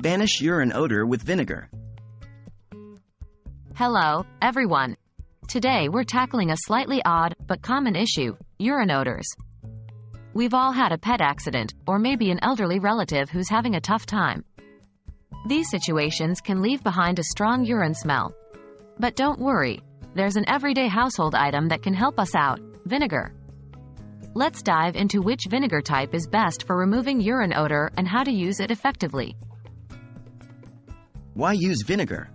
Banish urine odor with vinegar. Hello, everyone. Today we're tackling a slightly odd, but common issue, urine odors. We've all had a pet accident, or maybe an elderly relative who's having a tough time. These situations can leave behind a strong urine smell. But don't worry, there's an everyday household item that can help us out, vinegar. Let's dive into which vinegar type is best for removing urine odor and how to use it effectively. Why use vinegar?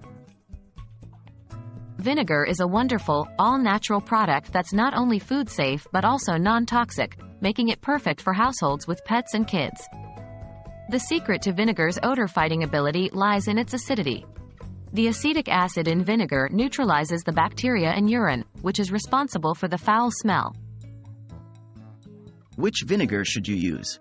Vinegar is a wonderful, all-natural product that's not only food safe but also non-toxic, making it perfect for households with pets and kids. The secret to vinegar's odor-fighting ability lies in its acidity. The acetic acid in vinegar neutralizes the bacteria in urine, which is responsible for the foul smell. Which vinegar should you use?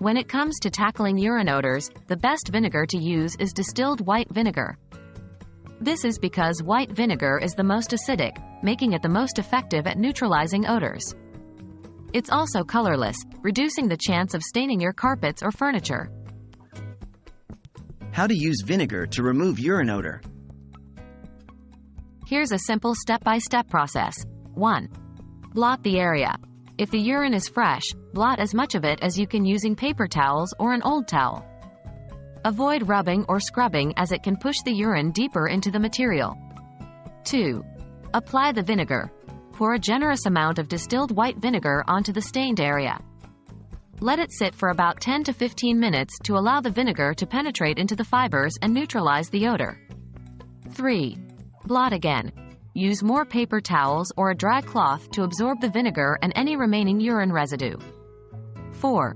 When it comes to tackling urine odors, the best vinegar to use is distilled white vinegar. This is because white vinegar is the most acidic, making it the most effective at neutralizing odors. It's also colorless, reducing the chance of staining your carpets or furniture. How to use vinegar to remove urine odor. Here's a simple step-by-step process. 1. Blot the area. If the urine is fresh, blot as much of it as you can using paper towels or an old towel. Avoid rubbing or scrubbing as it can push the urine deeper into the material. 2. Apply the vinegar. Pour a generous amount of distilled white vinegar onto the stained area. Let it sit for about 10 to 15 minutes to allow the vinegar to penetrate into the fibers and neutralize the odor. 3. Blot again. Use more paper towels or a dry cloth to absorb the vinegar and any remaining urine residue. 4.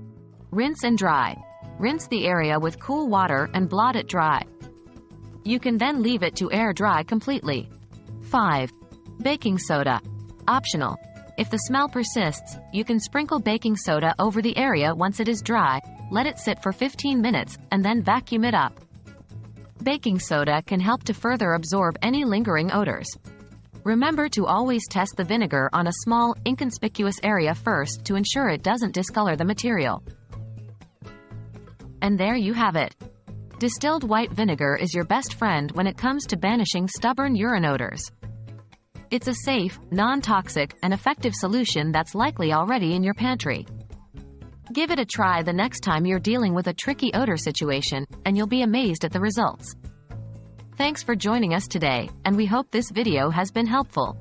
Rinse and dry. Rinse the area with cool water and blot it dry. You can then leave it to air dry completely. 5. Baking soda. Optional. If the smell persists, you can sprinkle baking soda over the area once it is dry, let it sit for 15 minutes, and then vacuum it up. Baking soda can help to further absorb any lingering odors. Remember to always test the vinegar on a small, inconspicuous area first to ensure it doesn't discolor the material. And there you have it. Distilled white vinegar is your best friend when it comes to banishing stubborn urine odors. It's a safe, non-toxic, and effective solution that's likely already in your pantry. Give it a try the next time you're dealing with a tricky odor situation, and you'll be amazed at the results. Thanks for joining us today, and we hope this video has been helpful.